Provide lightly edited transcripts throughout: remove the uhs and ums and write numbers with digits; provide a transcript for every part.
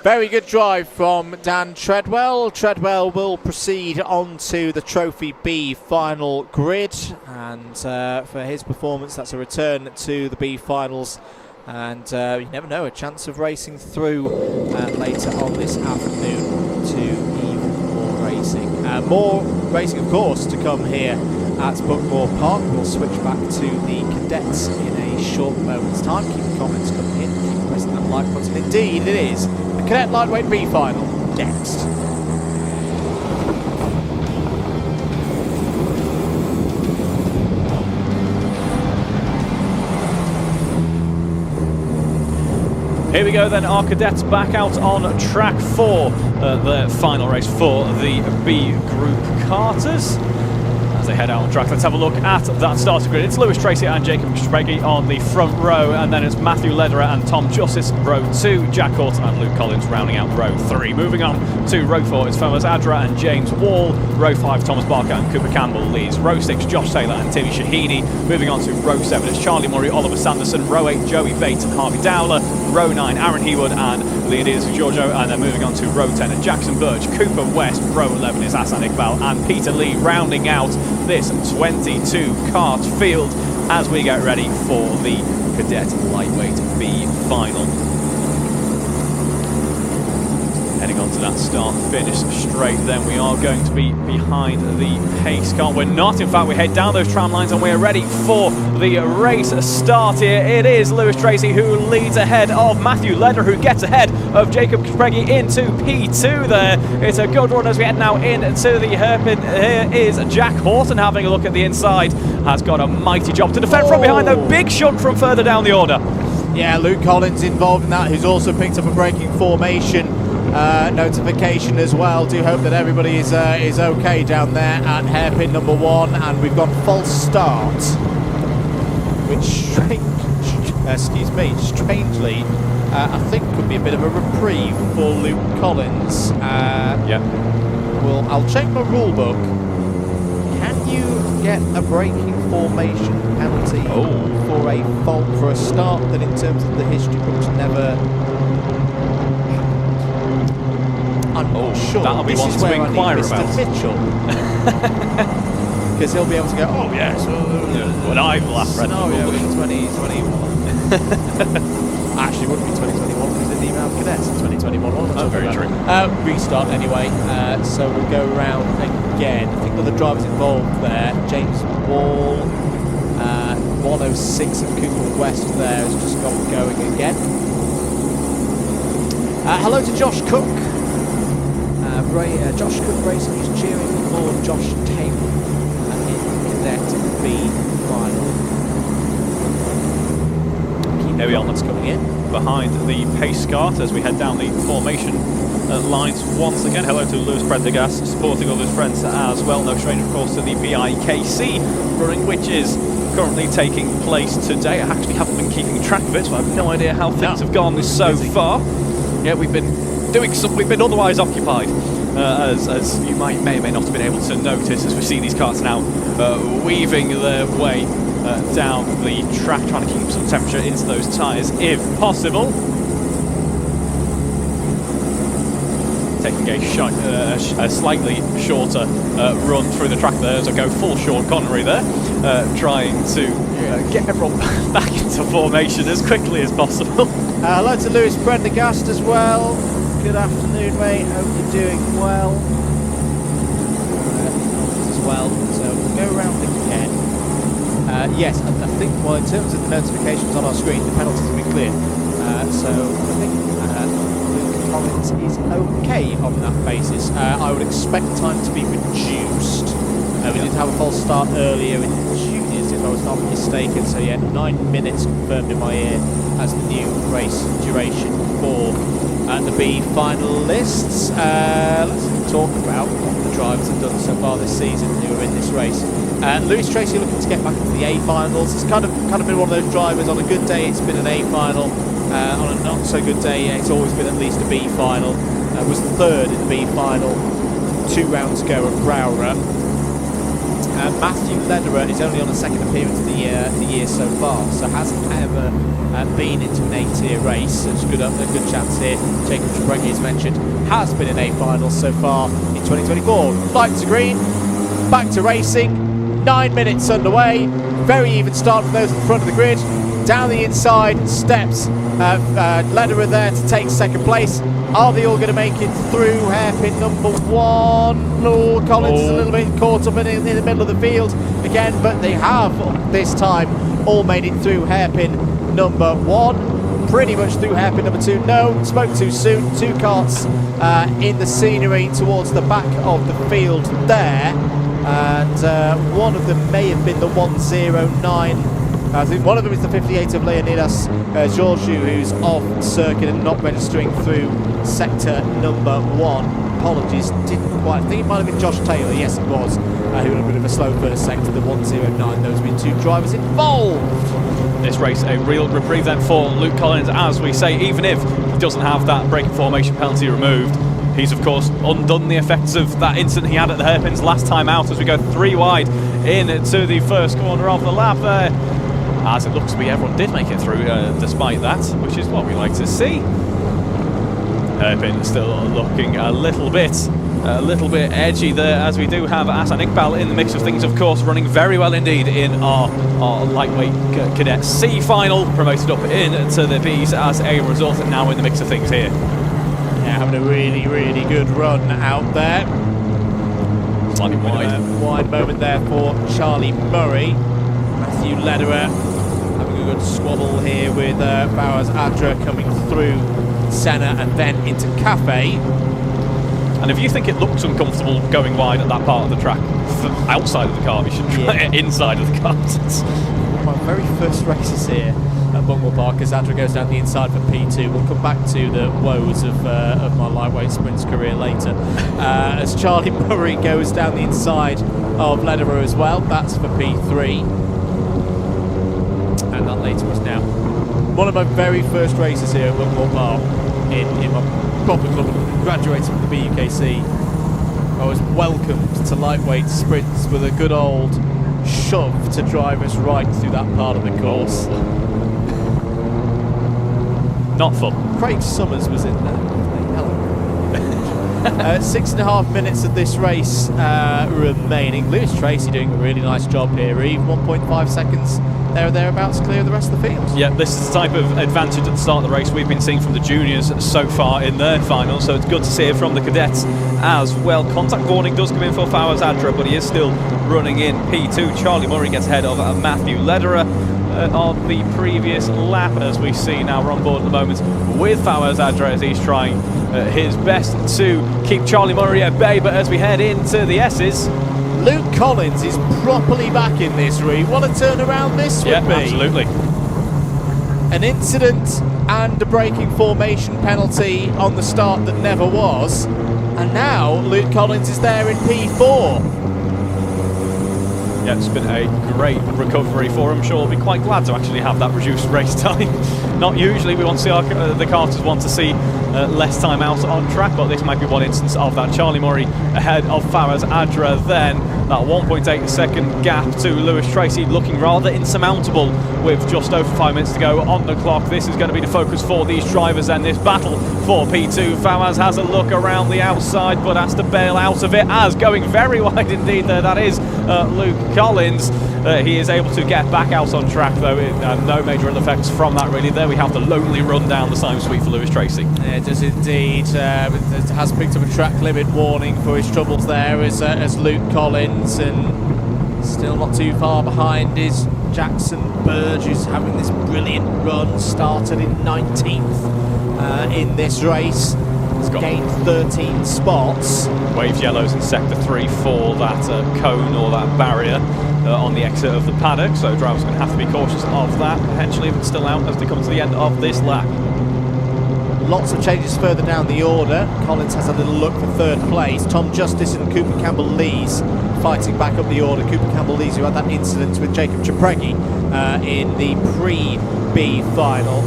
Very good drive from Dan Treadwell. Treadwell will proceed on to the Trophy B final grid, and for his performance, that's a return to the B finals. And you never know, a chance of racing through later on this afternoon to even more racing. More racing, of course, to come here at BuckmorePark. We'll switch back to the cadets in a short moment's time. Keep the comments coming in, keep pressing that like button. Indeed, it is the Cadet Lightweight B final next. Here we go then, our cadets back out on track for the final race for the B Group Carters. As they head out on track, let's have a look at that starter grid. It's Lewis Tracy and Jacob Kspreggy on the front row, and then it's Matthew Lederer and Tom Justice, row 2, Jack Horton and Luke Collins rounding out row 3. Moving on to row 4, it's Thomas Adra and James Wall. Row 5, Thomas Barker and Cooper Campbell leads. Row 6, Josh Taylor and Timmy Shahini. Moving on to row 7, it's Charlie Murray, Oliver Sanderson. Row 8, Joey Bates and Harvey Dowler. Row 9, Aaron Hewood and Leonidas Giorgio. And then moving on to row 10, Jackson Birch, Cooper West. Row 11 is Hassan Iqbal and Peter Lee rounding out this 22 kart field as we get ready for the Cadet Lightweight B final. Heading on to that start-finish straight, then we are going to be behind the pace car. We're not, in fact, we head down those tram lines and we're ready for the race start here. It is Lewis Tracy who leads ahead of Matthew Lederer, who gets ahead of Jacob Kspreggy into P2 there. It's a good run as we head now into the hairpin. Here is Jack Horton having a look at the inside. Has got a mighty job to defend from behind, though. Big shunt from further down the order. Yeah, Luke Collins involved in that, who's also picked up a braking formation notification as well. Do hope that everybody is okay down there at hairpin number 1, and we've gone false start, which strangely I think could be a bit of a reprieve for Luke Collins. I'll check my rule book. Can you get a braking formation penalty for a fault for a start that in terms of the history books never? I'm not sure. That'll be one to inquire about. Mr. Mitchell. Because he'll be able to go, oh yes. When I've last read in 2021. Actually, it wouldn't be 2021 because the email cadets in 2021. Oh, very true. Restart anyway. So we'll go around again. I think other drivers involved there. James Wall, 106 and Cooper West there has just got going again. Hello to Josh Cook. Josh Cook Racing is cheering for Josh Taylor in Cadet B final. Here we are, that's coming in behind the pace cart as we head down the formation lines once again. Hello to Lewis Prendergast, supporting all his friends as well. No stranger, of course, to the BIKC running, which is currently taking place today. I actually haven't been keeping track of it, so I have no idea how things have gone so far. Yeah, we've been otherwise occupied, as you may or may not have been able to notice as we see these carts now weaving their way down the track, trying to keep some temperature into those tyres if possible. Taking a slightly shorter run through the track there, so go full Sean Connery there, trying to get everyone back into formation as quickly as possible. Hello to Lewis Prendergast as well. Good afternoon, mate. Hope you're doing well. As well. So we'll go around again. Yes, I think, well, in terms of the notifications on our screen, the penalties have been cleared. So I think Luke Collins is okay on that basis. I would expect time to be reduced. We did have a false start earlier in the juniors, if I was not mistaken. So yeah, 9 minutes confirmed in my ear as the new race duration for the B finalists. Let's talk about what the drivers have done so far this season who are in this race. Lewis Tracy looking to get back into the A finals. It's kind of been one of those drivers. On a good day, it's been an A final. On a not so good day, it's always been at least a B final. Was third in the B final 2 rounds ago at Browra. Matthew Lederer is only on a second appearance of the year so far, so hasn't ever been into an A-tier race. So it's a good chance here. Jacob Chabregi, as mentioned, has been in A finals so far in 2024. Lights are green, back to racing. 9 minutes underway. Very even start for those at the front of the grid. Down the inside steps Lederer there to take second place. Are they all going to make it through hairpin number 1? Lord Collins is a little bit caught up in the middle of the field again, but they have this time all made it through hairpin number 1. Pretty much through hairpin number 2. No, spoke too soon. 2 carts in the scenery towards the back of the field there, and one of them may have been the 109. I think one of them is the 58 of Leonidas Georgiou, who's off circuit and not registering through sector number 1. Apologies, didn't quite. I think it might have been Josh Taylor, yes it was, who had a bit of a slow first sector, the 109. Those have been 2 drivers involved. This race a real reprieve then for Luke Collins, as we say, even if he doesn't have that braking formation penalty removed. He's of course undone the effects of that incident he had at the hairpins last time out, as we go 3 wide into the first corner of the lap there. As it looks to be, everyone did make it through despite that, which is what we like to see. Hairpin still looking a little bit edgy there, as we do have Hassan Iqbal in the mix of things, of course, running very well indeed in our lightweight cadet C final, promoted up into the Bs as a result, and now in the mix of things here. Yeah, having a really good run out there. Slightly wide. Wide moment there for Charlie Murray. Matthew Lederer having a good squabble here with Fawaz Adra coming through Senna and then into Cafe. And if you think it looks uncomfortable going wide at that part of the track, outside of the car, you should try it inside of the car. My very first races here at BuckmorePark as Adra goes down the inside for P2. We'll come back to the woes of my lightweight sprints career later. As Charlie Murray goes down the inside of Lederer as well, that's for P3. And that later was now one of my very first races here at BuckmorePark in my proper club, graduating from the BUKC. I was welcomed to lightweight sprints with a good old shove to drive us right through that part of the course. Not fun. Craig Summers was in there. Hello. 6.5 minutes of this race remaining. Lewis Tracy doing a really nice job here. Even 1.5 seconds there or thereabouts clear of the rest of the field. Yeah, this is the type of advantage at the start of the race we've been seeing from the juniors so far in their final, so it's good to see it from the cadets as well. Contact warning does come in for Fawaz Adra, but he is still running in P2. Charlie Murray gets ahead of Matthew Lederer on the previous lap, as we see now. We're on board at the moment with Fawaz Adra as he's trying his best to keep Charlie Murray at bay, but as we head into the S's, Luke Collins is properly back in this ring. What a turnaround this would be. Absolutely. An incident and a braking formation penalty on the start that never was, and now Luke Collins is there in P4. Yeah, it's been a great recovery for him. Sure, we'll be quite glad to actually have that reduced race time. Not usually we want to see the karters want to see less time out on track, but this might be one instance of that. Charlie Murray ahead of Fawaz Adra then. That 1.8 second gap to Lewis Tracy looking rather insurmountable with just over 5 minutes to go on the clock. This is going to be the focus for these drivers and this battle for P2. Fawaz has a look around the outside but has to bail out of it, as going very wide indeed there. That is Luke Collins. He is able to get back out on track though. No major ill effects from that really. There we have the lonely run down the time sweep for Lewis Tracy. Yeah, it does indeed. It has picked up a track limit warning for his troubles there as Luke Collins, and still not too far behind is Jackson Burge, who's having this brilliant run. Started in 19th in this race. He's gained 13 spots. Waves yellows in sector 3 for that cone or that barrier on the exit of the paddock, so drivers are going to have to be cautious of that, potentially, if it's still out as they come to the end of this lap. Lots of changes further down the order. Collins has a little look for third place. Tom Justice and Cooper Campbell-Lees fighting back up the order. Cooper Campbell-Lees, who had that incident with Jacob Chabregi in the pre-B final.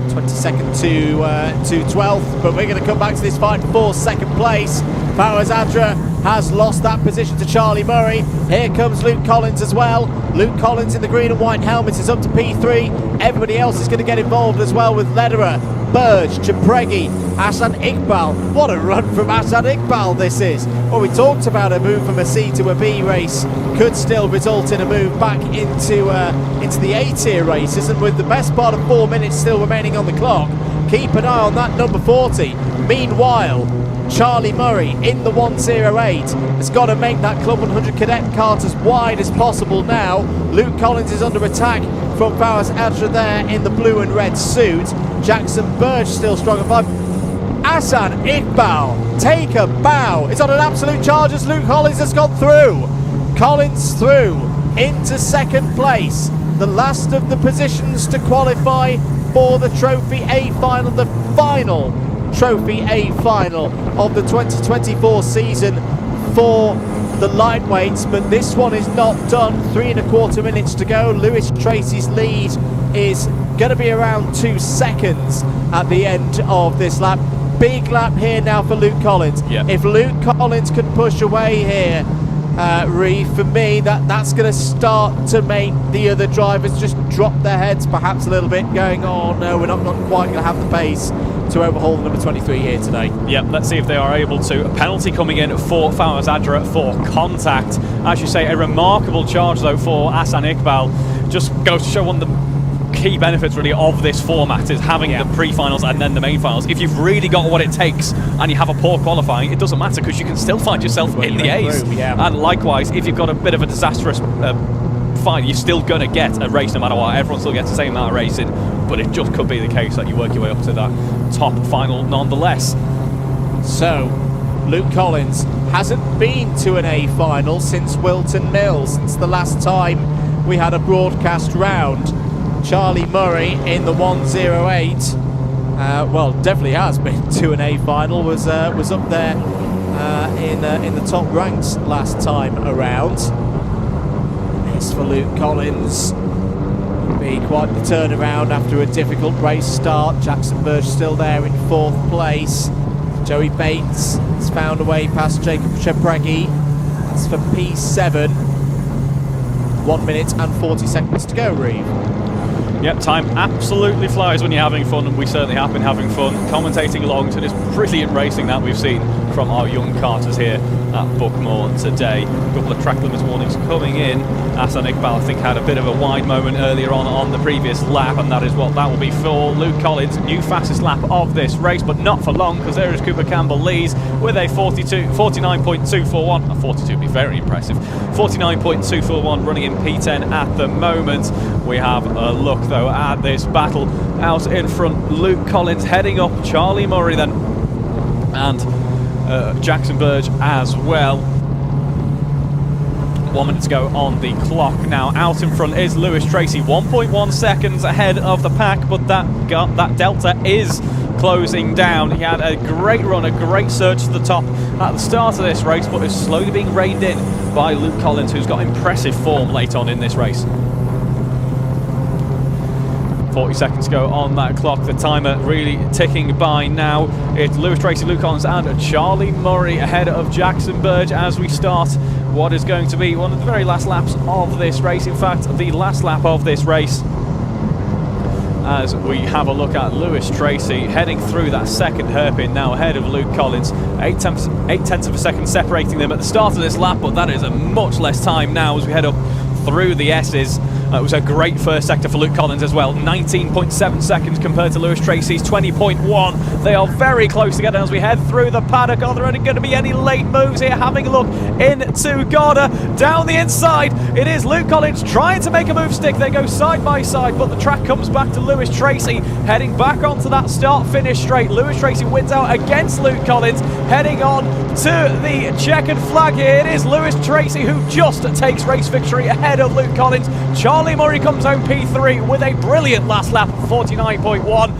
22nd to 12th, but we're going to come back to this fight for second place. Powers Adra has lost that position to Charlie Murray. Here comes Luke Collins as well. Luke Collins in the green and white helmet is up to P3. Everybody else is going to get involved as well, with Lederer, Burge, Chapregi, Hassan Iqbal. What a run from Hassan Iqbal this is. Well, we talked about a move from a C to a B race could still result in a move back into the A-tier races, and with the best part of 4 minutes still remaining on the clock, keep an eye on that number 40. Meanwhile, Charlie Murray in the 108 has got to make that Club 100 cadet cart as wide as possible now. Luke Collins is under attack from Powers Adra there in the blue and red suit. Jackson Burge still strong at 5. Hassan Iqbal, take a bow. It's on an absolute charge as Luke Collins has gone through. Collins through into second place. The last of the positions to qualify for the Trophy A final, the final Trophy A final of the 2024 season for the lightweights, but this one is not done. 3¼ minutes to go. Lewis Tracy's lead is going to be around 2 seconds at the end of this lap. Big lap here now for Luke Collins. Yeah. If Luke Collins could push away here, Reeve, for me, that's going to start to make the other drivers just drop their heads perhaps a little bit, going, oh no, we're not quite going to have the pace to overhaul the number 23 here today. Yeah, let's see if they are able to. A penalty coming in for Powers Adra for contact. As you say, a remarkable charge though for Hassan Iqbal. Just goes to show one of the key benefits really of this format is having the pre-finals and then the main finals. If you've really got what it takes and you have a poor qualifying, it doesn't matter because you can still find yourself in the A's. And likewise, if you've got a bit of a disastrous fight, you're still going to get a race no matter what. Everyone still gets the same amount of racing, but it just could be the case that you work your way up to that top final nonetheless. So, Luke Collins hasn't been to an A final since Wilton Mills, since the last time we had a broadcast round. Charlie Murray in the 108, well, definitely has been to an A final. Was up there in the top ranks last time around. This for Luke Collins. Be quite the turnaround after a difficult race start. Jackson Burge still there in 4th place. Joey Bates has found a way past Jacob Chapregi. That's for P7. 1 minute and 40 seconds to go, Reeve. Yep, time absolutely flies when you're having fun, and we certainly have been having fun commentating along to this brilliant racing that we've seen from our young karters here at Buckmore today. A couple of track limits warnings coming in. Hassan Iqbal, I think, had a bit of a wide moment earlier on the previous lap, and that is what that will be for Luke Collins. New fastest lap of this race, but not for long, because there is Cooper Campbell leads with a 49.241. 42 would be very impressive. 49.241 running in P10 at the moment. We have a look though at this battle out in front. Luke Collins heading up, Charlie Murray then, and Jackson Burge as well. 1 minute to go on the clock now. Out in front is Lewis Tracy, 1.1 seconds ahead of the pack, but that delta is closing down. He had a great run, a great surge to the top at the start of this race, but is slowly being reined in by Luke Collins, who's got impressive form late on in this race. 40 seconds to go on that clock. The timer really ticking by now. It's Lewis Tracy, Luke Collins and Charlie Murray ahead of Jackson Burge as we start what is going to be one of the very last laps of this race. In fact, the last lap of this race, as we have a look at Lewis Tracy heading through that second hairpin now ahead of Luke Collins. 8/10 of a second separating them at the start of this lap, but that is a much less time now as we head up through the S's. It was a great first sector for Luke Collins as well. 19.7 seconds compared to Lewis Tracy's 20.1. They are very close together as we head through the paddock. Are there going to be any late moves here? Having a look into Garda down the inside. It is Luke Collins trying to make a move stick. They go side by side, but the track comes back to Lewis Tracy heading back onto that start-finish straight. Lewis Tracy wins out against Luke Collins, heading on to the checkered flag here. It is Lewis Tracy who just takes race victory ahead of Luke Collins. Charlie Murray comes home P3 with a brilliant last lap of 49.1.